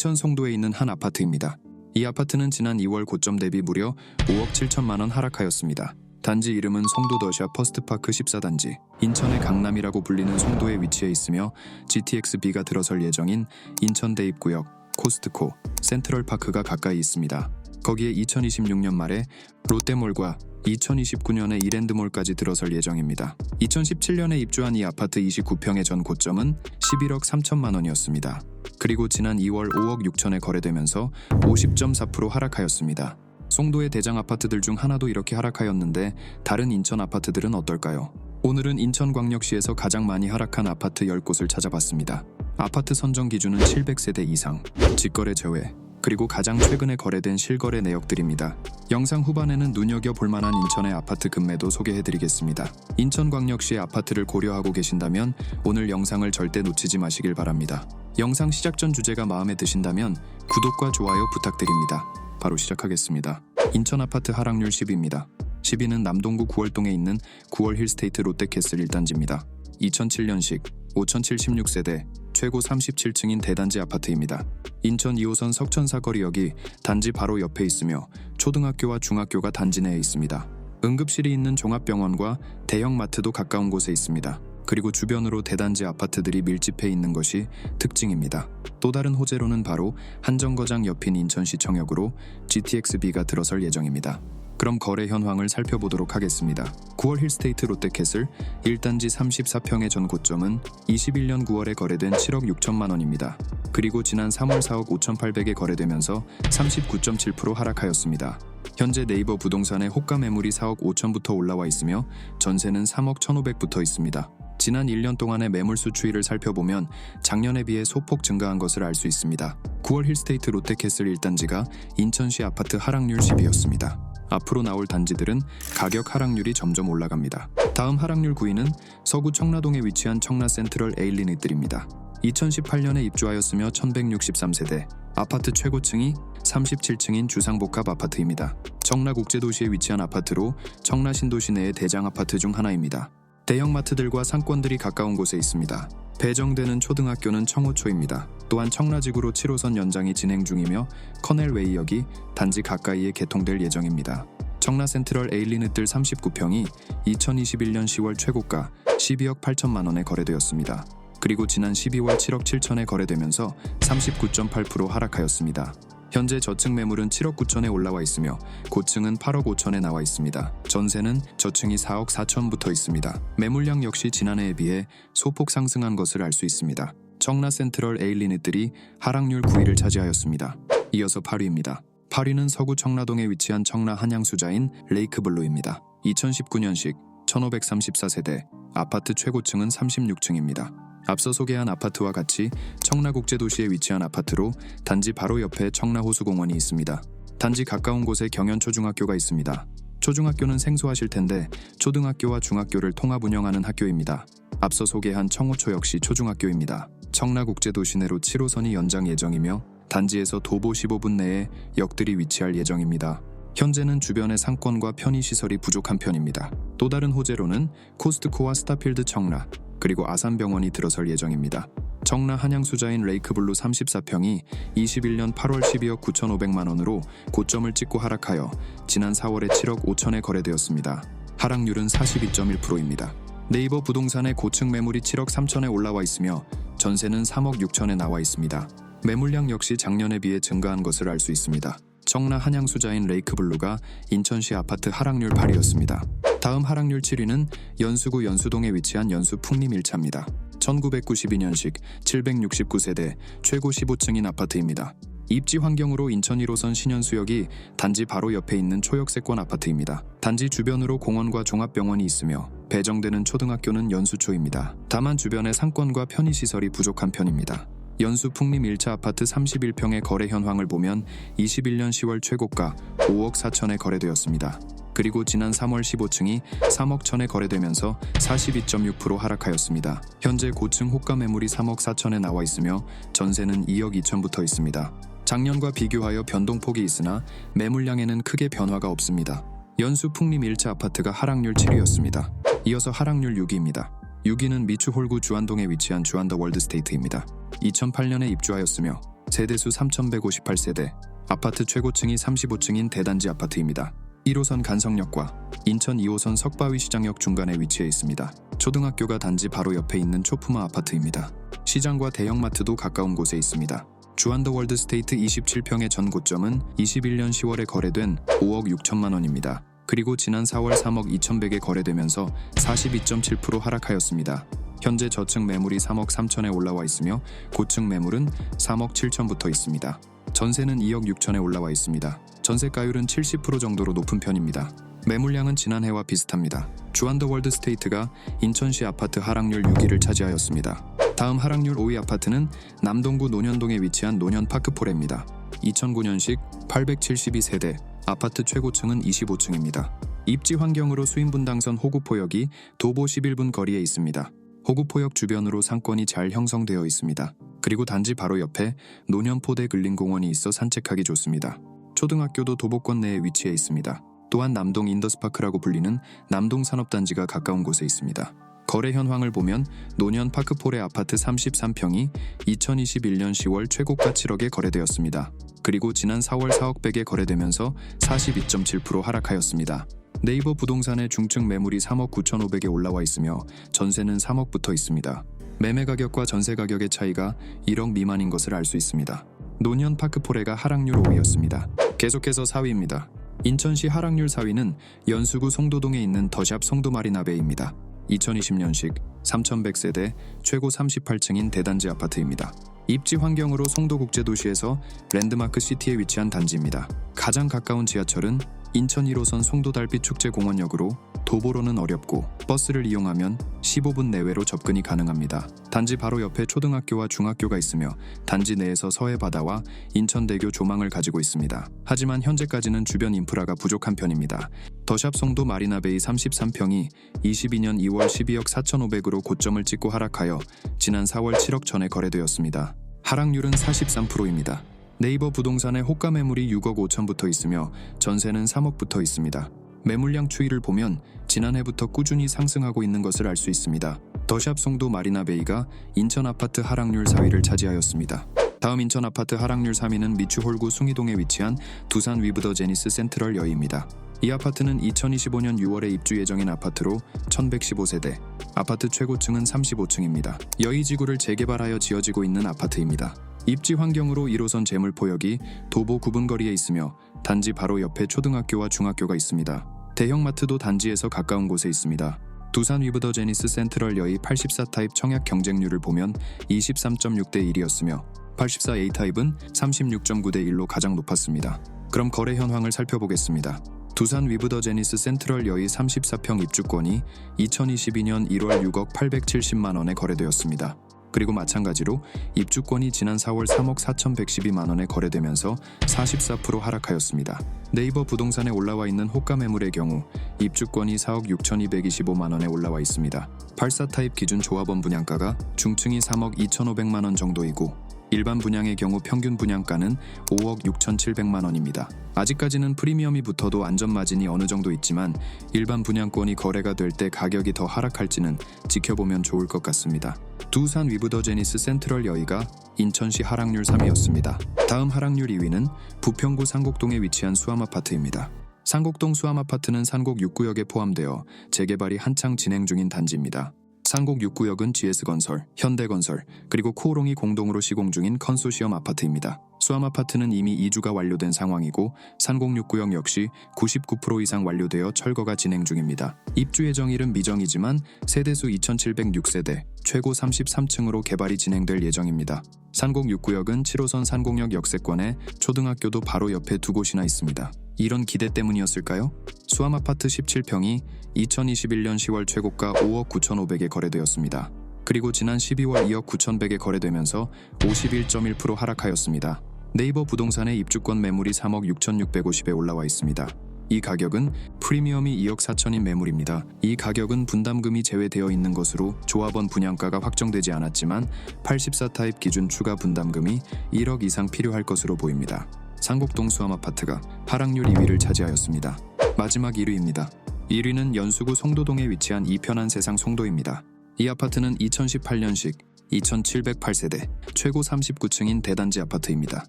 인천 송도에 있는 한 아파트입니다. 이 아파트는 지난 2월 고점 대비 무려 5억 7천만 원 하락하였습니다. 단지 이름은 송도더샤 퍼스트파크 14단지. 인천의 강남이라고 불리는 송도에 위치해 있으며 GTX-B가 들어설 예정인 인천 대입구역, 코스트코, 센트럴파크가 가까이 있습니다. 거기에 2026년 말에 롯데몰과 2029년에 이랜드몰까지 들어설 예정입니다. 2017년에 입주한 이 아파트 29평의 전 고점은 11억 3천만 원이었습니다. 그리고 지난 2월 5억 6천에 거래되면서 50.4% 하락하였습니다. 송도의 대장 아파트들 중 하나도 이렇게 하락하였는데 다른 인천 아파트들은 어떨까요? 오늘은 인천광역시에서 가장 많이 하락한 아파트 10곳을 찾아봤습니다. 아파트 선정 기준은 700세대 이상, 직거래 제외, 그리고 가장 최근에 거래된 실거래 내역들입니다. 영상 후반에는 눈여겨볼 만한 인천의 아파트 급매도 소개해드리겠습니다. 인천광역시의 아파트를 고려하고 계신다면 오늘 영상을 절대 놓치지 마시길 바랍니다. 영상 시작 전 주제가 마음에 드신다면 구독과 좋아요 부탁드립니다. 바로 시작하겠습니다. 인천 아파트 하락률 10위입니다. 10위는 남동구 구월동에 있는 구월 힐스테이트 롯데캐슬 1단지입니다. 2007년식 5076세대 최고 37층인 대단지 아파트입니다. 인천 2호선 석천사거리역이 단지 바로 옆에 있으며 초등학교와 중학교가 단지 내에 있습니다. 응급실이 있는 종합병원과 대형 마트도 가까운 곳에 있습니다. 그리고 주변으로 대단지 아파트들이 밀집해 있는 것이 특징입니다. 또 다른 호재로는 바로 한정거장 옆인 인천시청역으로 GTX-B가 들어설 예정입니다. 그럼 거래 현황을 살펴보도록 하겠습니다. 9월 힐스테이트 롯데캐슬 1단지 34평의 전 고점은 21년 9월에 거래된 7억 6천만 원입니다. 그리고 지난 3월 4억 5,800에 거래되면서 39.7% 하락하였습니다. 현재 네이버 부동산의 호가 매물이 4억 5천부터 올라와 있으며 전세는 3억 1,500부터 있습니다. 지난 1년 동안의 매물수 추이를 살펴보면 작년에 비해 소폭 증가한 것을 알 수 있습니다. 9월 힐스테이트 롯데캐슬 1단지가 인천시 아파트 하락률 10위였습니다. 앞으로 나올 단지들은 가격 하락률이 점점 올라갑니다. 다음 하락률 9위는 서구 청라동에 위치한 청라 센트럴 에일리닛들입니다. 2018년에 입주하였으며 1163세대, 아파트 최고층이 37층인 주상복합 아파트입니다. 청라국제도시에 위치한 아파트로 청라 신도시 내의 대장 아파트 중 하나입니다. 대형마트들과 상권들이 가까운 곳에 있습니다. 배정되는 초등학교는 청호초입니다. 또한 청라지구로 7호선 연장이 진행 중이며 커넬웨이역이 단지 가까이에 개통될 예정입니다. 청라 센트럴 에일리닛들 39평이 2021년 10월 최고가 12억 8천만 원에 거래되었습니다. 그리고 지난 12월 7억 7천에 거래되면서 39.8% 하락하였습니다. 현재 저층 매물은 7억 9천에 올라와 있으며 고층은 8억 5천에 나와 있습니다. 전세는 저층이 4억 4천부터 있습니다. 매물량 역시 지난해에 비해 소폭 상승한 것을 알 수 있습니다. 청라 센트럴 에일리닛들이 하락률 9위를 차지하였습니다. 이어서 8위입니다. 8위는 서구 청라동에 위치한 청라 한양수자인 레이크블루입니다. 2019년식 1534세대, 아파트 최고층은 36층입니다. 앞서 소개한 아파트와 같이 청라국제도시에 위치한 아파트로 단지 바로 옆에 청라호수공원이 있습니다. 단지 가까운 곳에 경연초중학교가 있습니다. 초중학교는 생소하실 텐데 초등학교와 중학교를 통합 운영하는 학교입니다. 앞서 소개한 청호초 역시 초중학교입니다. 청라국제도시 내로 7호선이 연장 예정이며 단지에서 도보 15분 내에 역들이 위치할 예정입니다. 현재는 주변의 상권과 편의시설이 부족한 편입니다. 또 다른 호재로는 코스트코와 스타필드 청라, 그리고 아산병원이 들어설 예정입니다. 청라 한양수자인 레이크블루 34평이 21년 8월 12억 9,500만 원으로 고점을 찍고 하락하여 지난 4월에 7억 5천에 거래되었습니다. 하락률은 42.1%입니다. 네이버 부동산의 고층 매물이 7억 3천에 올라와 있으며 전세는 3억 6천에 나와 있습니다. 매물량 역시 작년에 비해 증가한 것을 알 수 있습니다. 청라 한양수자인 레이크블루가 인천시 아파트 하락률 8위였습니다. 다음 하락률 7위는 연수구 연수동에 위치한 연수 풍림 1차입니다. 1992년식 769세대 최고 15층인 아파트입니다. 입지 환경으로 인천 1호선 신현수역이 단지 바로 옆에 있는 초역세권 아파트입니다. 단지 주변으로 공원과 종합병원이 있으며 배정되는 초등학교는 연수초입니다. 다만 주변의 상권과 편의시설이 부족한 편입니다. 연수 풍림 1차 아파트 31평의 거래 현황을 보면 21년 10월 최고가 5억 4천에 거래되었습니다. 그리고 지난 3월 15층이 3억 천에 거래되면서 42.6% 하락하였습니다. 현재 고층 호가 매물이 3억 4천에 나와 있으며 전세는 2억 2천부터 있습니다. 작년과 비교하여 변동폭이 있으나 매물량에는 크게 변화가 없습니다. 연수 풍림 1차 아파트가 하락률 7위였습니다. 이어서 하락률 6위입니다. 6위는 미추홀구 주안동에 위치한 주안더 월드스테이트입니다. 2008년에 입주하였으며 세대수 3,158세대, 아파트 최고층이 35층인 대단지 아파트입니다. 1호선 간성역과 인천 2호선 석바위시장역 중간에 위치해 있습니다. 초등학교가 단지 바로 옆에 있는 초품화 아파트입니다. 시장과 대형마트도 가까운 곳에 있습니다. 주안더월드 스테이트 27평의 전 고점은 21년 10월에 거래된 5억 6천만 원입니다. 그리고 지난 4월 3억 2,100에 거래되면서 42.7% 하락하였습니다. 현재 저층 매물이 3억 3천에 올라와 있으며 고층 매물은 3억 7천부터 있습니다. 전세는 2억 6천에 올라와 있습니다. 전세가율은 70% 정도로 높은 편입니다. 매물량은 지난해와 비슷합니다. 주안더월드 스테이트가 인천시 아파트 하락률 6위를 차지하였습니다. 다음 하락률 5위 아파트는 남동구 논현동에 위치한 논현파크포레입니다. 2009년식 872세대, 아파트 최고층은 25층입니다. 입지 환경으로 수인분당선 호구포역이 도보 11분 거리에 있습니다. 호구포역 주변으로 상권이 잘 형성되어 있습니다. 그리고 단지 바로 옆에 논현포대 근린공원이 있어 산책하기 좋습니다. 초등학교도 도보권 내에 위치해 있습니다. 또한 남동 인더스파크라고 불리는 남동 산업단지가 가까운 곳에 있습니다. 거래 현황을 보면 논현 파크포레 아파트 33평이 2021년 10월 최고가 7억에 거래되었습니다. 그리고 지난 4월 4억 100에 거래되면서 42.7% 하락하였습니다. 네이버 부동산의 중층 매물이 3억 9,500에 올라와 있으며 전세는 3억부터 있습니다. 매매 가격과 전세 가격의 차이가 1억 미만인 것을 알 수 있습니다. 논현 파크포레가 하락률 5위였습니다. 계속해서 4위입니다. 인천시 하락률 4위는 연수구 송도동에 있는 더샵 송도마리나베이입니다. 2020년식 3,100세대 최고 38층인 대단지 아파트입니다. 입지 환경으로 송도국제도시에서 랜드마크 시티에 위치한 단지입니다. 가장 가까운 지하철은 인천 1호선 송도달빛축제공원역으로 도보로는 어렵고 버스를 이용하면 15분 내외로 접근이 가능합니다. 단지 바로 옆에 초등학교와 중학교가 있으며 단지 내에서 서해바다와 인천대교 조망을 가지고 있습니다. 하지만 현재까지는 주변 인프라가 부족한 편입니다. 더샵 송도 마리나베이 33평이 22년 2월 12억 4,500으로 고점을 찍고 하락하여 지난 4월 7억 전에 거래되었습니다. 하락률은 43%입니다. 네이버 부동산의 호가 매물이 6억 5천부터 있으며 전세는 3억부터 있습니다. 매물량 추이를 보면 지난해부터 꾸준히 상승하고 있는 것을 알 수 있습니다. 더샵 송도 마리나베이가 인천 아파트 하락률 4위를 차지하였습니다. 다음 인천 아파트 하락률 3위는 미추홀구 숭이동에 위치한 두산 위브더 제니스 센트럴 여의입니다. 이 아파트는 2025년 6월에 입주 예정인 아파트로 1,115세대, 아파트 최고층은 35층입니다. 여의지구를 재개발하여 지어지고 있는 아파트입니다. 입지 환경으로 1호선 재물포역이 도보 9분 거리에 있으며 단지 바로 옆에 초등학교와 중학교가 있습니다. 대형마트도 단지에서 가까운 곳에 있습니다. 두산 위브더 제니스 센트럴 여의 84타입 청약 경쟁률을 보면 23.6대 1이었으며 84A 타입은 36.9대 1로 가장 높았습니다. 그럼 거래 현황을 살펴보겠습니다. 두산 위브더 제니스 센트럴 여의 34평 입주권이 2022년 1월 6억 870만 원에 거래되었습니다. 그리고 마찬가지로 입주권이 지난 4월 3억 4,112만 원에 거래되면서 44% 하락하였습니다. 네이버 부동산에 올라와 있는 호가 매물의 경우 입주권이 4억 6,225만 원에 올라와 있습니다. 84타입 기준 조합원 분양가가 중층이 3억 2,500만 원 정도이고 일반 분양의 경우 평균 분양가는 5억 6,700만 원입니다. 아직까지는 프리미엄이 붙어도 안전마진이 어느 정도 있지만 일반 분양권이 거래가 될 때 가격이 더 하락할지는 지켜보면 좋을 것 같습니다. 두산 위브더 제니스 센트럴 여의가 인천시 하락률 3위였습니다. 다음 하락률 2위는 부평구 상곡동에 위치한 수암아파트입니다. 상곡동 수암아파트는 산곡 6구역에 포함되어 재개발이 한창 진행 중인 단지입니다. 상곡 6구역은 GS건설, 현대건설, 그리고 코오롱이 공동으로 시공 중인 컨소시엄 아파트입니다. 수암아파트는 이미 이주가 완료된 상황이고 상곡 6구역 역시 99% 이상 완료되어 철거가 진행 중입니다. 입주 예정일은 미정이지만 세대수 2,706세대, 최고 33층으로 개발이 진행될 예정입니다. 상곡 6구역은 7호선 상곡역 역세권에 초등학교도 바로 옆에 두 곳이나 있습니다. 이런 기대 때문이었을까요? 수암아파트 17평이 2021년 10월 최고가 5억 9,500에 거래되었습니다. 그리고 지난 12월 2억 9,100에 거래되면서 51.1% 하락하였습니다. 네이버 부동산의 입주권 매물이 3억 6,650에 올라와 있습니다. 이 가격은 프리미엄이 2억 4천인 매물입니다. 이 가격은 분담금이 제외되어 있는 것으로 조합원 분양가가 확정되지 않았지만 84타입 기준 추가 분담금이 1억 이상 필요할 것으로 보입니다. 상곡동 수암아파트가 하락률 2위를 차지하였습니다. 마지막 1위입니다. 1위는 연수구 송도동에 위치한 이편한 세상 송도입니다. 이 아파트는 2018년식 2,708세대, 최고 39층인 대단지 아파트입니다.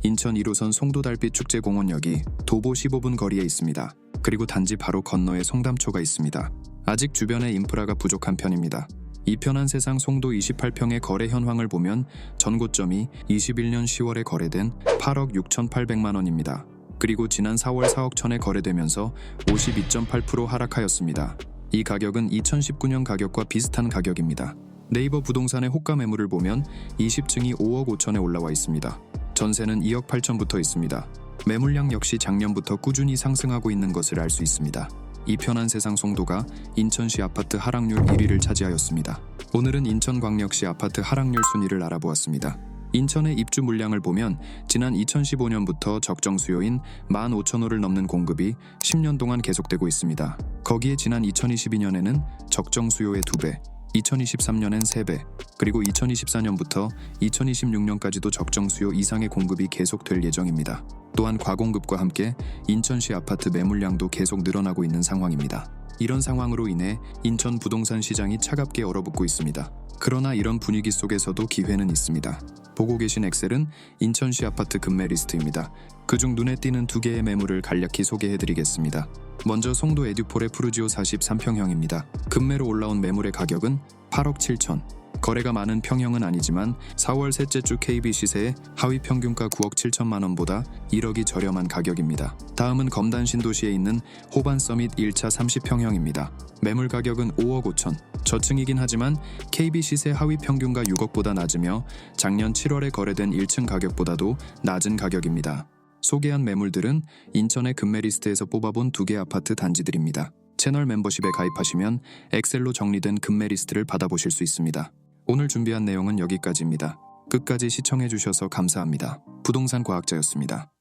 인천 1호선 송도달빛 축제공원역이 도보 15분 거리에 있습니다. 그리고 단지 바로 건너에 송담초가 있습니다. 아직 주변에 인프라가 부족한 편입니다. 이 편한 세상 송도 28평의 거래 현황을 보면 전고점이 21년 10월에 거래된 8억 6,800만 원입니다. 그리고 지난 4월 4억 천에 거래되면서 52.8% 하락하였습니다. 이 가격은 2019년 가격과 비슷한 가격입니다. 네이버 부동산의 호가 매물을 보면 20층이 5억 5천에 올라와 있습니다. 전세는 2억 8천부터 있습니다. 매물량 역시 작년부터 꾸준히 상승하고 있는 것을 알 수 있습니다. 이 편한 세상 송도가 인천시 아파트 하락률 1위를 차지하였습니다. 오늘은 인천광역시 아파트 하락률 순위를 알아보았습니다. 인천의 입주 물량을 보면 지난 2015년부터 적정 수요인 15,000호를 넘는 공급이 10년 동안 계속되고 있습니다. 거기에 지난 2022년에는 적정 수요의 2배, 2023년엔 3배, 그리고 2024년부터 2026년까지도 적정 수요 이상의 공급이 계속될 예정입니다. 또한 과공급과 함께 인천시 아파트 매물량도 계속 늘어나고 있는 상황입니다. 이런 상황으로 인해 인천 부동산 시장이 차갑게 얼어붙고 있습니다. 그러나 이런 분위기 속에서도 기회는 있습니다. 보고 계신 엑셀은 인천시 아파트 급매 리스트입니다. 그중 눈에 띄는 2개의 매물을 간략히 소개해드리겠습니다. 먼저 송도 에듀폴의 푸르지오 43평형입니다. 급매로 올라온 매물의 가격은 8억 7천. 거래가 많은 평형은 아니지만 4월 셋째 주 KB 시세의 하위 평균가 9억 7천만 원보다 1억이 저렴한 가격입니다. 다음은 검단 신도시에 있는 호반 서밋 1차 30평형입니다. 매물 가격은 5억 5천. 저층이긴 하지만 KB 시세 하위 평균가 6억보다 낮으며 작년 7월에 거래된 1층 가격보다도 낮은 가격입니다. 소개한 매물들은 인천의 급매 리스트에서 뽑아본 2개 아파트 단지들입니다. 채널 멤버십에 가입하시면 엑셀로 정리된 급매 리스트를 받아보실 수 있습니다. 오늘 준비한 내용은 여기까지입니다. 끝까지 시청해주셔서 감사합니다. 부동산 과학자였습니다.